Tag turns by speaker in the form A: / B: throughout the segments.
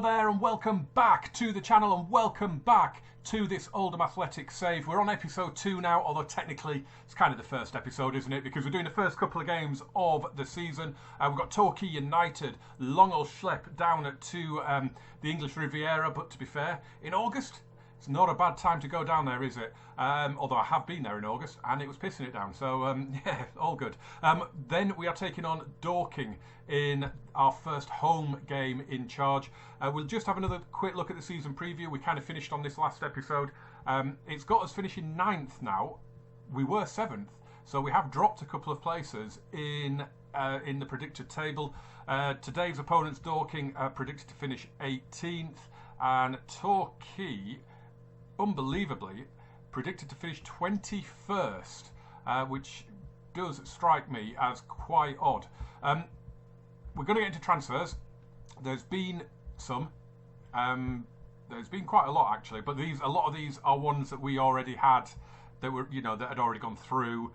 A: there, and welcome back to the channel, and welcome back to this Oldham Athletic save. We're on episode 2 now, although technically it's kind of the first episode, isn't it? Because we're doing the first couple of games of the season. We've got Torquay United, long old schlep down to the English Riviera, but to be fair, in August, it's not a bad time to go down there, is it? Although I have been there in August and it was pissing it down, so yeah, all good. Then we are taking on Dorking in our first home game in charge. We'll just have another quick look at the season preview. We kind of finished on this last episode. It's got us finishing 9th now. We were 7th, so we have dropped a couple of places in the predicted table. Today's opponents, Dorking, predicted to finish 18th, and Torquay, unbelievably, predicted to finish 21st, which does strike me as quite odd. We're going to get into transfers. There's been some. There's been quite a lot actually, but a lot of these are ones that we already had, that were that had already gone through.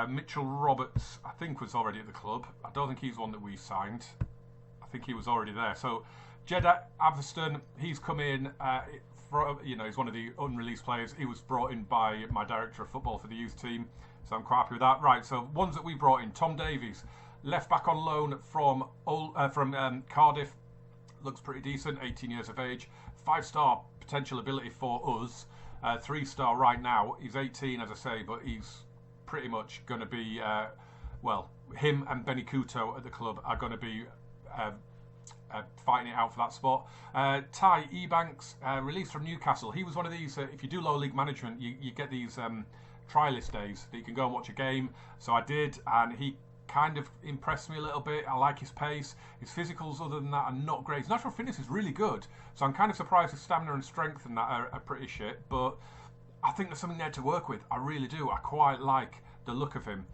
A: Mitchell Roberts, I think, was already at the club. I don't think he's one that we signed. I think he was already there. So Jeddah Aviston, he's come in. He's one of the unreleased players. He was brought in by my director of football for the youth team, so I'm quite happy with that. Right, so ones that we brought in: Tom Davies, left back on loan from Cardiff, looks pretty decent. 18 years of age, 5-star potential ability for us. 3-star right now. He's 18, as I say, but he's pretty much going to be him and Benny Couto at the club are going to be fighting it out for that spot. Ty Ebanks, released from Newcastle. He was one of these, if you do lower league management, you get these trialist days that you can go and watch a game. So I did, and he kind of impressed me a little bit. I like his pace. His physicals, other than that, are not great. His natural fitness is really good, so I'm kind of surprised his stamina and strength and that are pretty shit, but I think there's something there to work with. I really do. I quite like the look of him.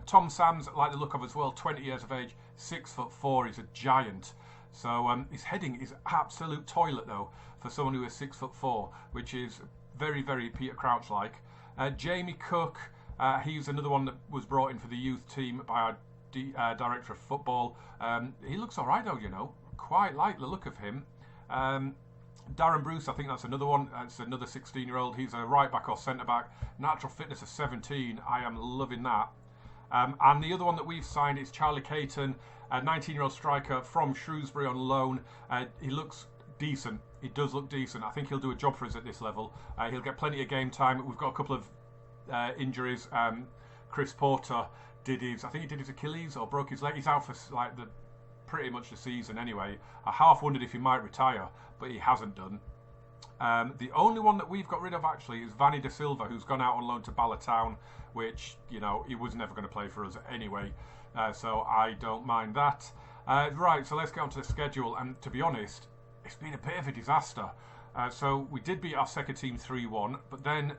A: Tom Sams, I like the look of as well. 20 years of age, 6'4". He's a giant. So his heading is absolute toilet though for someone who is 6'4", which is very, very Peter Crouch-like. Jamie Cook, he's another one that was brought in for the youth team by our director of football. He looks all right though, quite like the look of him. Darren Bruce, I think that's another one. It's another 16-year-old. He's a right back or centre back. Natural fitness of 17. I am loving that. And the other one that we've signed is Charlie Caton, a 19-year-old striker from Shrewsbury on loan. He looks decent. He does look decent. I think he'll do a job for us at this level. He'll get plenty of game time. We've got a couple of injuries. Chris Porter I think he did his Achilles or broke his leg. He's out for pretty much the season anyway. I half wondered if he might retire, but he hasn't done. The only one that we've got rid of actually is Vanny De Silva, who's gone out on loan to Bala Town, which, he was never going to play for us anyway, so I don't mind that. Right, so let's get on to the schedule, and to be honest, it's been a bit of a disaster. So we did beat our second team 3-1, but then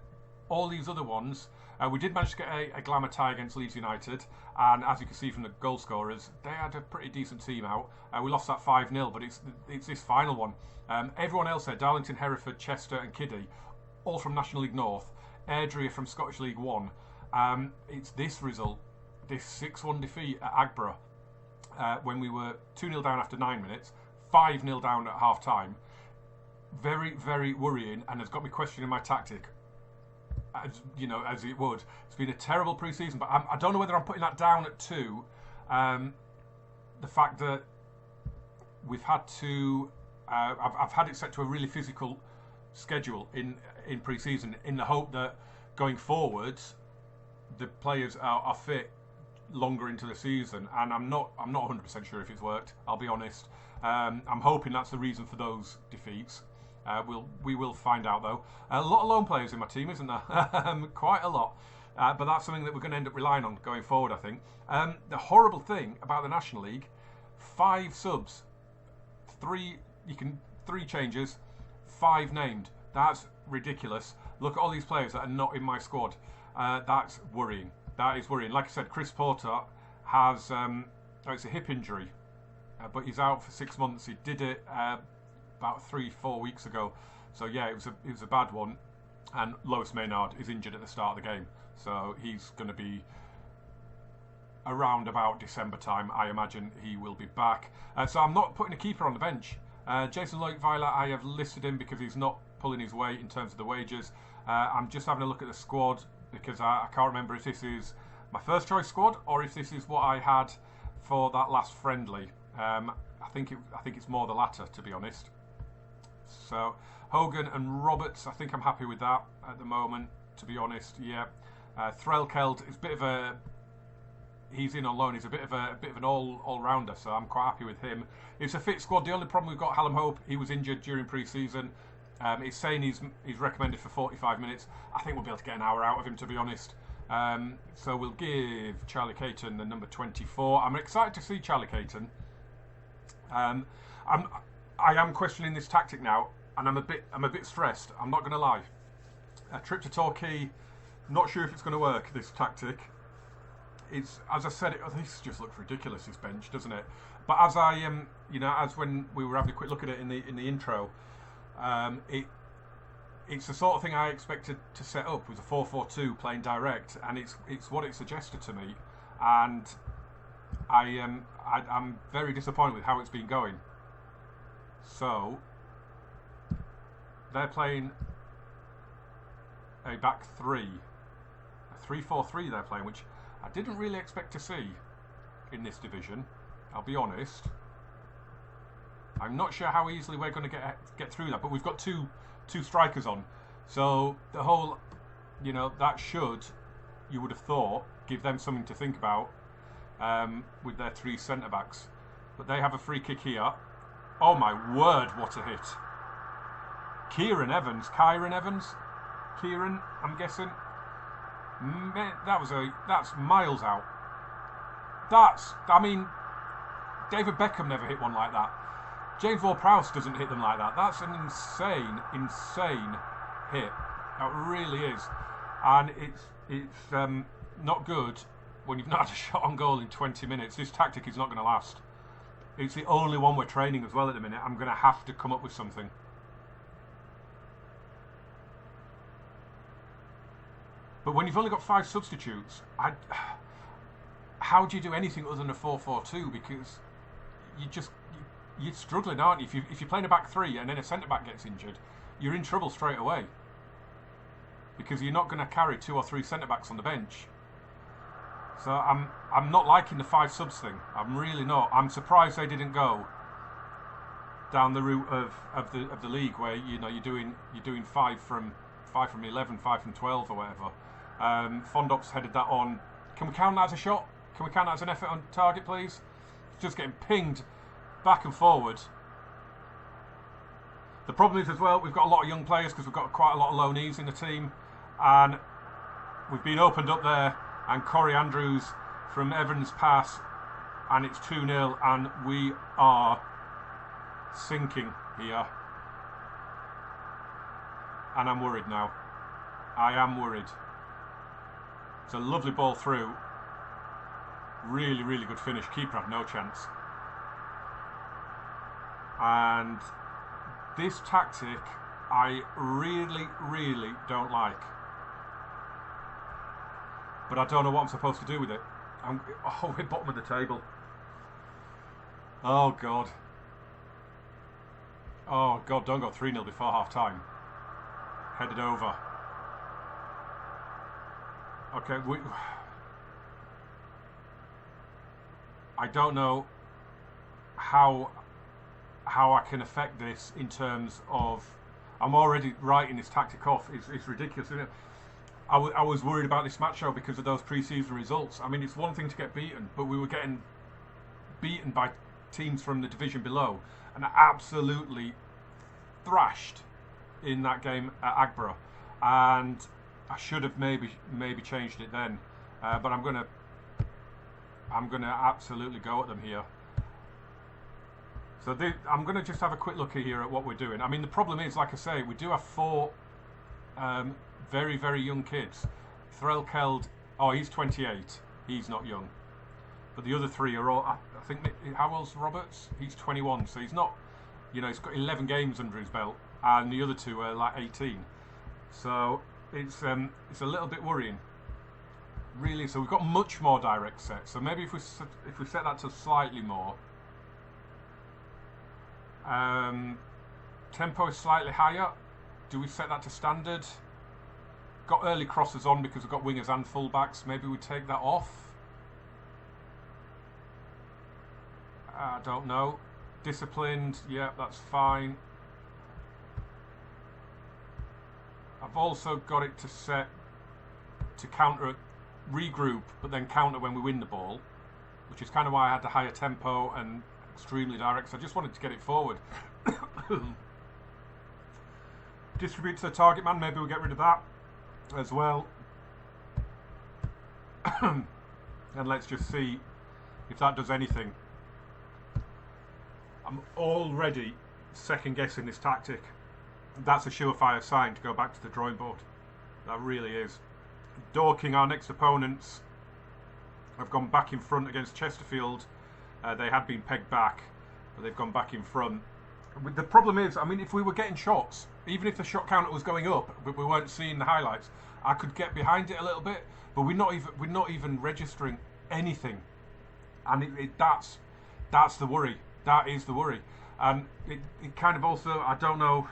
A: all these other ones, we did manage to get a glamour tie against Leeds United, and as you can see from the goal scorers, they had a pretty decent team out. We lost that 5-0, but it's this final one. Everyone else there, Darlington, Hereford, Chester and Kiddie, all from National League North. Airdrie from Scottish League 1. It's this result, this 6-1 defeat at Agborough, when we were 2-0 down after 9 minutes, 5-0 down at half-time. Very, very worrying, and has got me questioning my tactic. As it would. It's been a terrible pre-season, but I don't know whether I'm putting that down at 2. The fact that we've had to, I've had it set to a really physical schedule in pre-season, in the hope that going forwards, the players are fit longer into the season, and I'm not 100% sure if it's worked. I'll be honest. I'm hoping that's the reason for those defeats. We will find out though. A lot of lone players in my team, isn't there? Quite a lot. But that's something that we're going to end up relying on going forward, I think. The horrible thing about the National League, 5 subs, 3 changes, 5 named. That's ridiculous. Look at all these players that are not in my squad. That's worrying. That is worrying. Like I said, Chris Porter has it's a hip injury, but he's out for 6 months. He did it about 3-4 weeks ago, so yeah, it was a bad one. And Lois Maynard is injured at the start of the game, so he's going to be around about December time. I imagine he will be back. So I'm not putting a keeper on the bench. Jason Loic-Violet, I have listed him because he's not pulling his weight in terms of the wages. I'm just having a look at the squad because I can't remember if this is my first choice squad or if this is what I had for that last friendly. I think it's more the latter, to be honest. So Hogan and Roberts, I think I'm happy with that at the moment, to be honest. Yeah, Threlkeld is a bit of a, he's in on loan. He's a bit of an all-rounder, so I'm quite happy with him. It's a fit squad. The only problem we've got, Hallam Hope, he was injured during pre-season. It's saying he's recommended for 45 minutes. I think we'll be able to get an hour out of him, to be honest. So we'll give Charlie Caton the number 24. I'm excited to see Charlie Caton. I am questioning this tactic now, and I'm a bit stressed. I'm not going to lie. A trip to Torquay, not sure if it's going to work. This tactic. It's, as I said, this just looks ridiculous. This bench, doesn't it? But as as when we were having a quick look at it in the intro, it's the sort of thing I expected to set up with a 4-4-2 playing direct, and it's what it suggested to me, and I'm very disappointed with how it's been going. So they're playing a back three, a 3-4-3 they're playing, which I didn't really expect to see in this division. I'll be honest. I'm not sure how easily we're going to get through that, but we've got two strikers on, so the whole, that should, you would have thought, give them something to think about with their three centre backs. But they have a free kick here. Oh my word! What a hit! Kieran Evans, I'm guessing. That's miles out. David Beckham never hit one like that. James Ward-Prowse doesn't hit them like that. That's an insane hit. That really is. And it's not good when you've not had a shot on goal in 20 minutes. This tactic is not going to last. It's the only one we're training as well at the minute. I'm going to have to come up with something. But when you've only got 5 substitutes, how do you do anything other than a 4-4-2? Because you're struggling, aren't you? If you're playing a back three and then a centre back gets injured, you're in trouble straight away. Because you're not going to carry 2 or 3 centre backs on the bench. So I'm not liking the 5 subs thing. I'm really not. I'm surprised they didn't go down the route of the league where you're doing 5 from 11, 5 from 12 or whatever. Fondop's headed that on. Can we count that as a shot? Can we count that as an effort on target, please? It's just getting pinged back and forward. The problem is as well, we've got a lot of young players because we've got quite a lot of loanees in the team, and we've been opened up there, and Corey Andrews from Evans pass, and it's 2-0, and we are sinking here. And I'm worried now. I am worried. It's a lovely ball through. Really, really good finish. Keeper had no chance. And this tactic I really, really don't like. But I don't know what I'm supposed to do with it. We're bottom of the table. Oh God. Oh God, don't go 3-0 before half time. Headed over. Okay, I don't know how I can affect this in terms of, I'm already writing this tactic off. It's ridiculous, isn't it? I was worried about this match show because of those pre-season results. I mean, it's one thing to get beaten, but we were getting beaten by teams from the division below and absolutely thrashed in that game at Agborough, and I should have maybe changed it then, but I'm gonna absolutely go at them here. So I'm gonna just have a quick look here at what we're doing. I mean, the problem is, like I say, we do have 4 very, very young kids. Threlkeld, he's 28. He's not young, but the other 3 are all. I think how old's Roberts? He's 21, so he's not. He's got 11 games under his belt, and the other 2 are like 18. So it's a little bit worrying, really. So we've got much more direct sets. So maybe if we set that to slightly more, Tempo is slightly higher. Do we set that to standard? Got early crosses on because we've got wingers and fullbacks. Maybe we take that off. I don't know. Disciplined, yeah, that's fine. I've also got it to set to counter, regroup, but then counter when we win the ball, which is kind of why I had the higher tempo and extremely direct. So I just wanted to get it forward. Distribute to the target man. Maybe we'll get rid of that as well. And let's just see if that does anything. I'm already second guessing this tactic. That's a surefire sign to go back to the drawing board. That really is. Dorking, our next opponents, have gone back in front against Chesterfield. They had been pegged back, but they've gone back in front. The problem is, I mean, if we were getting shots, even if the shot counter was going up, but we weren't seeing the highlights, I could get behind it a little bit. But we're not even registering anything, and that's the worry. That is the worry, and it kind of also, I don't know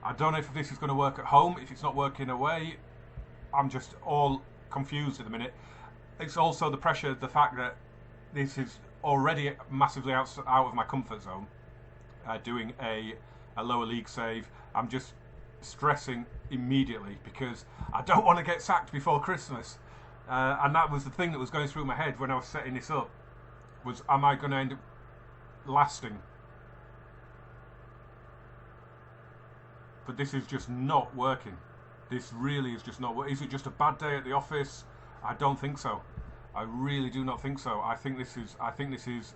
A: if this is going to work at home. If it's not working away, I'm just all confused at the minute. It's also the pressure, the fact that this is already massively out of my comfort zone, doing a lower league save. I'm just stressing immediately because I don't want to get sacked before Christmas, and that was the thing that was going through my head when I was setting this up, was am I going to end up lasting? But this is just not working. This really is just not working. Is it just a bad day at the office? I don't think so. I really do not think so. I think this is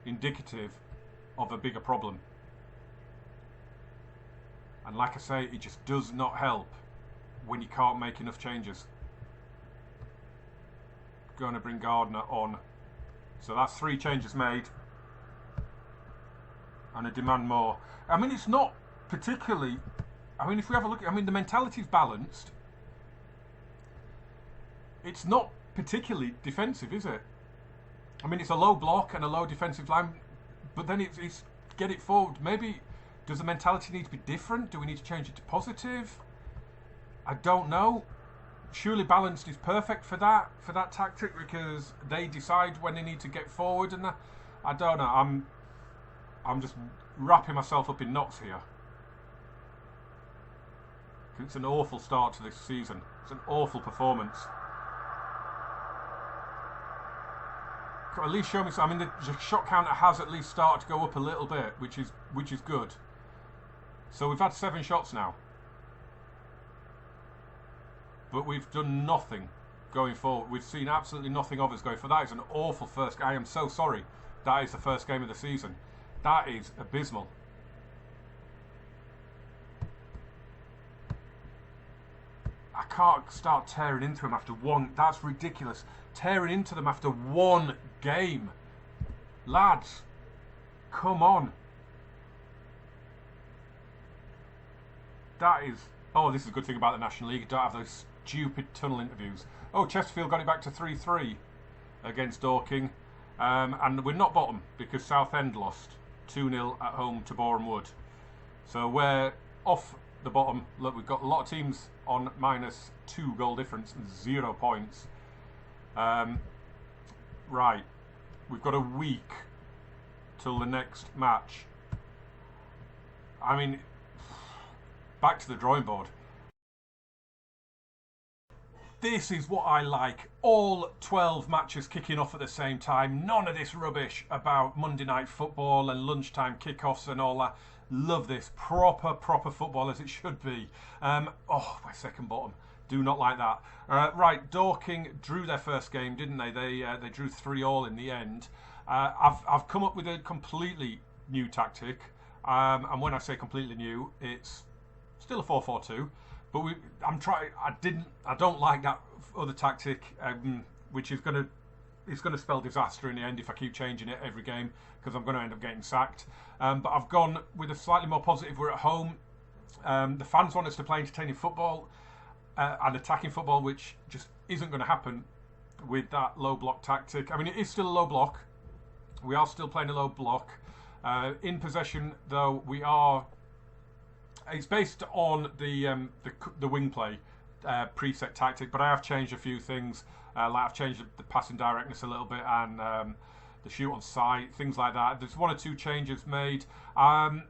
A: indicative of a bigger problem. And like I say, it just does not help when you can't make enough changes. Going to bring Gardner on. So that's 3 changes made. And a demand more. I mean, it's not particularly... I mean, if we have a look... I mean, the mentality's balanced. It's not particularly defensive, is it? I mean, it's a low block and a low defensive line, but then it's get it forward. Maybe, does the mentality need to be different? Do we need to change it to positive? I don't know. Surely balanced is perfect for that tactic, because they decide when they need to get forward, and that. I don't know. I'm just wrapping myself up in knots here. It's an awful start to this season. It's an awful performance. At least show me. I mean, the shot counter has at least started to go up a little bit, which is good. So we've had 7 shots now, but we've done nothing going forward. We've seen absolutely nothing of us going forward. That is an awful first. I am so sorry. That is the first game of the season. That is abysmal. I can't start tearing into them after one. That's ridiculous. Tearing into them after one game. Lads, come on. That is... Oh, this is a good thing about the National League. You don't have those stupid tunnel interviews. Oh, Chesterfield got it back to 3-3 against Dorking. And we're not bottom because Southend lost 2-0 at home to Boreham Wood. So we're off the bottom. Look, we've got a lot of teams on -2 goal difference and 0 points. Right, we've got a week till the next match. I mean, back to the drawing board. This is what I like. All 12 matches kicking off at the same time. None of this rubbish about Monday night football and lunchtime kickoffs and all that. Love this. Proper football as it should be. Oh, we're second bottom. Do not like that. Right, Dorking drew their first game, didn't they? They drew 3-3 in the end. I've come up with a completely new tactic. And when I say completely new, it's still a 4-4-2. But I don't like that other tactic, which is it's going to spell disaster in the end if I keep changing it every game, because I'm going to end up getting sacked. But I've gone with a slightly more positive. We're at home. The fans want us to play entertaining football and attacking football, which just isn't going to happen with that low block tactic. I mean, it is still a low block, We are still playing a low block. In possession, though, we are. It's based on the wing play preset tactic, but I have changed a few things. Like I've changed the passing directness a little bit and the shoot on sight, things like that. There's one or two changes made. I'm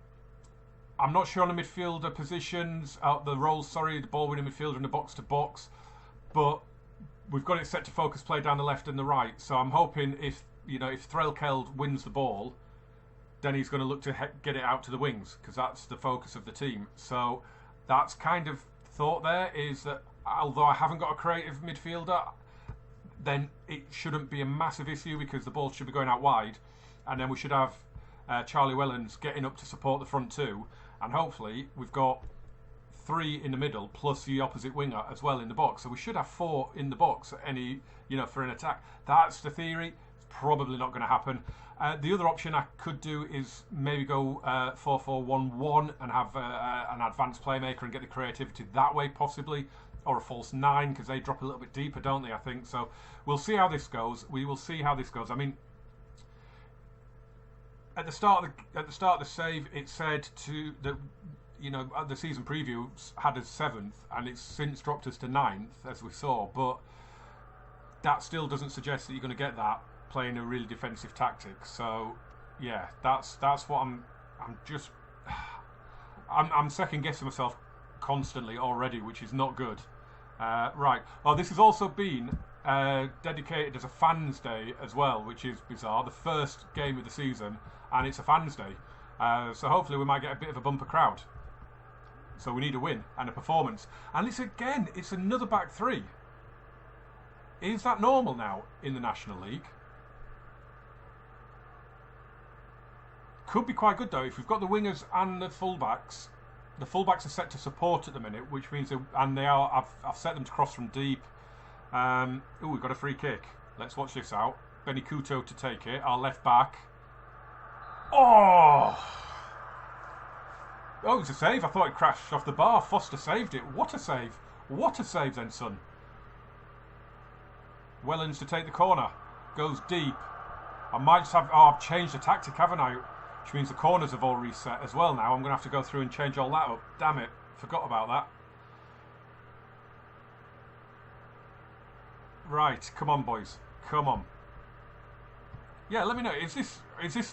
A: not sure on the midfielder positions, the roles. Sorry, the ball winning midfielder in the box to box, but we've got it set to focus play down the left and the right. So I'm hoping if Threlkeld wins the ball, then he's going to look to get it out to the wings because that's the focus of the team. So that's kind of thought there is that although I haven't got a creative midfielder, then it shouldn't be a massive issue because the ball should be going out wide, and then we should have Charlie Wellens getting up to support the front two, and hopefully we've got 3 in the middle plus the opposite winger as well in the box. So we should have 4 in the box at any, for an attack. That's the theory. It's probably not going to happen. The other option I could do is maybe go 4-4-1-1 and have an advanced playmaker and get the creativity that way possibly, or a false 9 because they drop a little bit deeper, don't they? I think so. We'll see how this goes. We will see how this goes. I mean, at the start of the save, it said that the season preview had us 7th, and it's since dropped us to 9th, as we saw. But that still doesn't suggest that you're going to get that playing a really defensive tactic. So yeah, that's what I'm second guessing myself constantly already, which is not good. Right. Oh, this has also been dedicated as a fans day as well, which is bizarre. The first game of the season, and it's a fans day. So hopefully we might get a bit of a bumper crowd. So we need a win and a performance. And it's another back 3. Is that normal now in the National League? Could be quite good though if we've got the wingers and the fullbacks. The fullbacks are set to support at the minute, which means I've set them to cross from deep. We've got a free kick. Let's watch this out. Benny Couto to take it. Our left back. Oh, it was a save. I thought it crashed off the bar. Foster saved it. What a save. What a save then, son. Wellens to take the corner. Goes deep. I might just have... I've changed the tactic, haven't I? Which means the corners have all reset as well now. I'm going to have to go through and change all that up. Damn it. Forgot about that. Right. Come on, boys. Come on. Yeah, let me know. Is this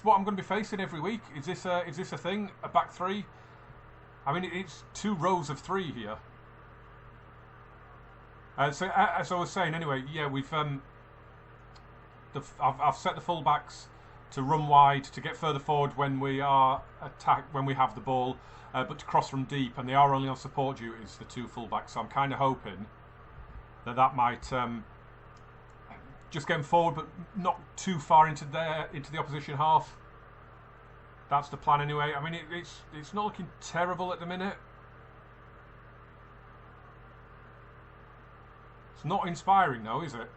A: what I'm going to be facing every week? Is this a thing? A back 3? I mean, it's 2 rows of 3 here. So as I was saying, anyway, yeah, I've set the fullbacks to run wide to get further forward when we have the ball, but to cross from deep, and they are only on support duties, the 2 fullbacks. So I'm kind of hoping that might just get them forward, but not too far into the opposition half. That's the plan anyway. I mean, it's not looking terrible at the minute. It's not inspiring though, is it?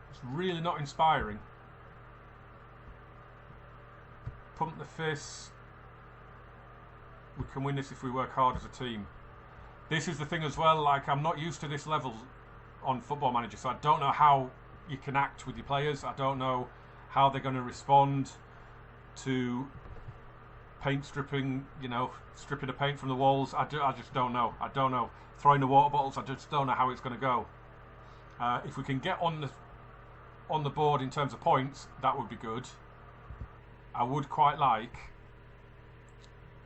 A: It's really not inspiring. Pump the fists. We can win this if we work hard as a team. This is the thing as well, like I'm not used to this level on Football Manager, so I don't know how you can act with your players. I don't know how they're going to respond to paint stripping, stripping the paint from the walls. I just don't know. I don't know. Throwing the water bottles, I just don't know how it's going to go. If we can get on the board in terms of points, that would be good. I would quite like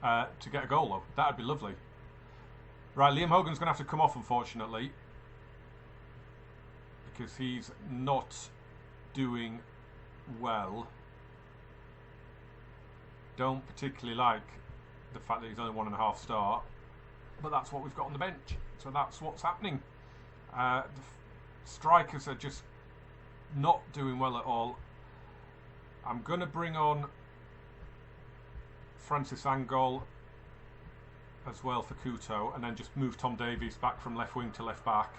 A: to get a goal though. That would be lovely. Right, Liam Hogan's going to have to come off, unfortunately, because he's not doing well. Don't particularly like the fact that he's only 1.5 star, but that's what we've got on the bench, so that's what's happening. The strikers are just not doing well at all. I'm going to bring on Francis Angol as well for Couto, and then just move Tom Davies back from left wing to left back.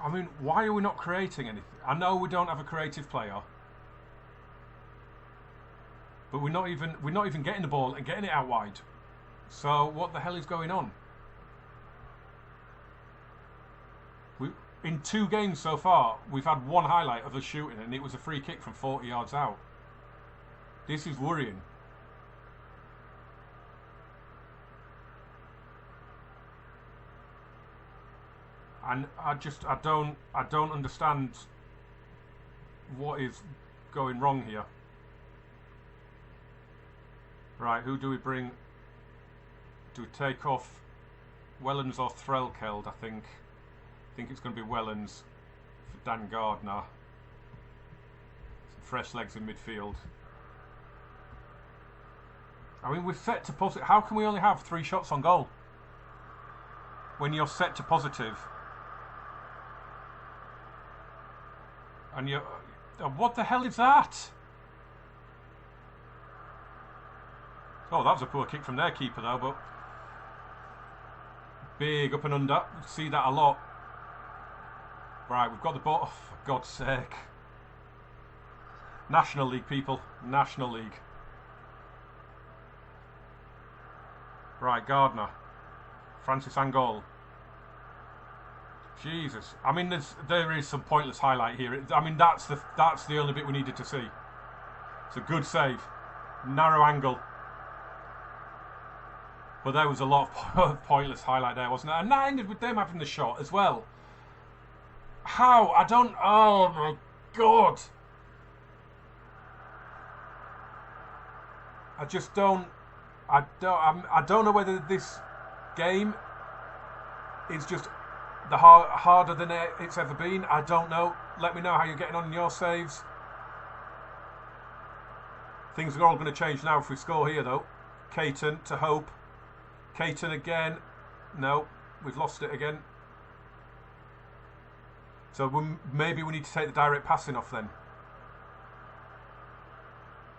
A: I mean, why are we not creating anything? I know we don't have a creative player, but we're not even getting the ball and getting it out wide. So what the hell is going on? in 2 games so far, we've had one highlight of us shooting, and it was a free kick from 40 yards out. This is worrying. And I don't understand what is going wrong here. Right, who do we bring? Do we take off Wellens or Threlkeld? I think it's going to be Wellens for Dan Gardner. Some fresh legs in midfield. I mean, we're set to positive. How can we only have 3 shots on goal when you're set to positive? And you, what the hell is that? Oh, that was a poor kick from their keeper though, but big up and under. See that a lot. Right, we've got the ball. Oh, for God's sake. National League, people. National League. Right, Gardner. Francis Angol. Jesus. I mean, there is some pointless highlight here. I mean, that's the only bit we needed to see. It's a good save. Narrow angle. But there was a lot of pointless highlight there, wasn't there? And that ended with them having the shot as well. How? I don't... Oh, my God. I just don't... I don't know whether this game is just harder than it's ever been. I don't know. Let me know how you're getting on in your saves. Things are all going to change now if we score here, though. Caton to Hope. Caton again. No, we've lost it again. So maybe we need to take the direct passing off then.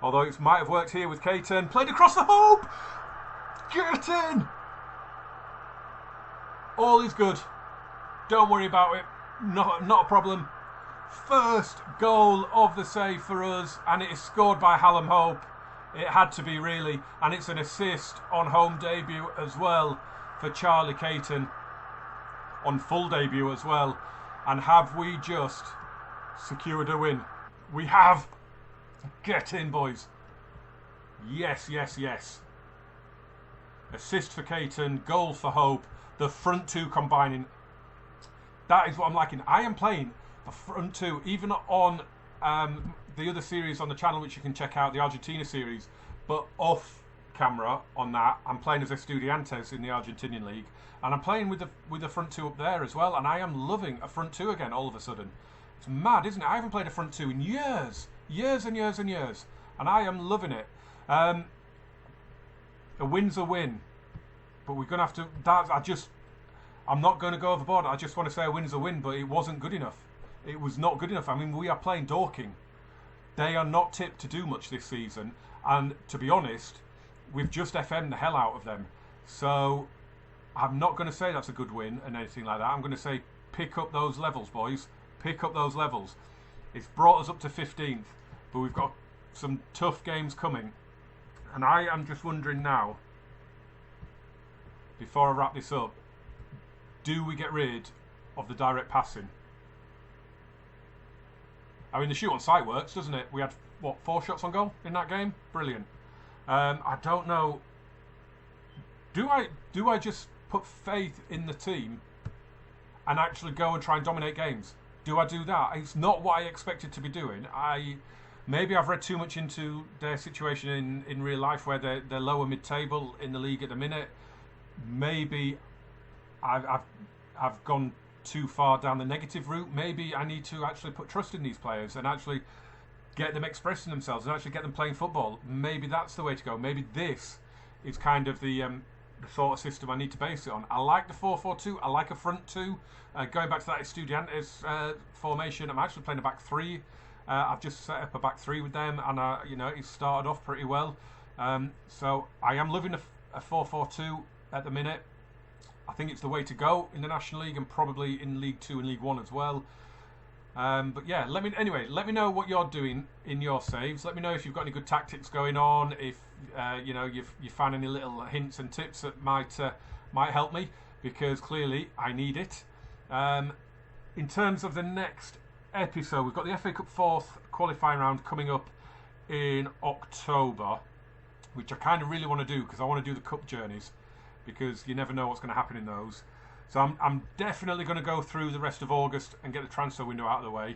A: Although it might have worked here with Caton. Played across the Hope! Get in! All is good. Don't worry about it. Not a problem. First goal of the save for us, and it is scored by Hallam Hope. It had to be, really. And it's an assist on home debut as well for Charlie Caton. On full debut as well. And have we just secured a win? We have. Get in, boys. Yes, yes, yes. Assist for Caton, goal for Hope. The front 2 combining. That is what I'm liking. I am playing the front 2, even on the other series on the channel, which you can check out, the Argentina series. But off camera on that, I'm playing as Estudiantes in the Argentinian league, and I'm playing with the front 2 up there as well. And I am loving a front 2 again. All of a sudden, it's mad, isn't it? I haven't played a front 2 in years. Years and years and years, and I am loving it. A win's a win, but we're gonna have to. I'm not going to go overboard. I just want to say a win's a win, but it wasn't good enough. It was not good enough. I mean, we are playing Dorking. They are not tipped to do much this season, and to be honest, we've just FM'd the hell out of them. So I'm not going to say that's a good win and anything like that. I'm going to say pick up those levels, boys. Pick up those levels. It's brought us up to 15th, but we've got some tough games coming. And I am just wondering now, before I wrap this up, do we get rid of the direct passing? I mean, the shoot on sight works, doesn't it? We had, what, 4 shots on goal in that game? Brilliant. I don't know. Do I just put faith in the team and actually go and try and dominate games? Do I do that? It's not what I expected to be doing. Maybe I've read too much into their situation in real life, where they're lower mid-table in the league at the minute. Maybe I've gone too far down the negative route. Maybe I need to actually put trust in these players and actually get them expressing themselves and actually get them playing football. Maybe that's the way to go. Maybe this is kind of the sort of system I need to base it on. I like the 4-4-2. I like a front 2. Going back to that Estudiantes formation, I'm actually playing a back 3. I've just set up a back 3 with them, and it started off pretty well. So I am loving a 4-4-2 at the minute. I think it's the way to go in the National League, and probably in League 2 and League 1 as well. But yeah, let me know what you're doing in your saves. Let me know if you've got any good tactics going on. If you found any little hints and tips that might help me, because clearly I need it. in terms of the next episode, we've got the FA Cup 4th qualifying round coming up in October, which I kind of really want to do because I want to do the cup journeys, because you never know what's going to happen in those. So I'm definitely going to go through the rest of August and get the transfer window out of the way,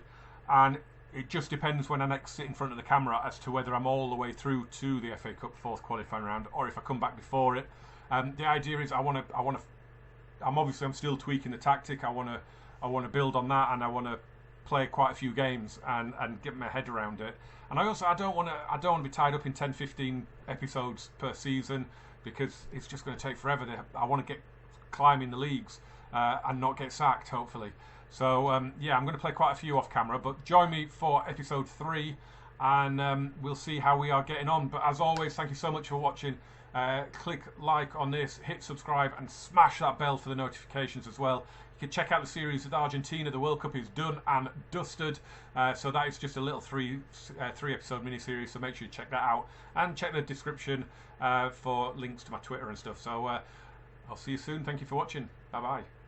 A: and it just depends when I next sit in front of the camera as to whether I'm all the way through to the FA Cup 4th qualifying round or if I come back before it. The idea is I'm still tweaking the tactic. I want to build on that, and I want to play quite a few games and get my head around it. And I don't want to be tied up in 10-15 episodes per season, because it's just going to take forever. I want to get climbing the leagues and not get sacked, hopefully. So yeah, I'm going to play quite a few off camera, but join me for episode 3, and we'll see how we are getting on. But as always, thank you so much for watching. Click like on this, hit subscribe, and smash that bell for the notifications as well. You can check out the series with Argentina. The World Cup is done and dusted, so that is just a little three episode mini series, so make sure you check that out, and check the description for links to my Twitter and stuff. So I'll see you soon. Thank you for watching. Bye bye.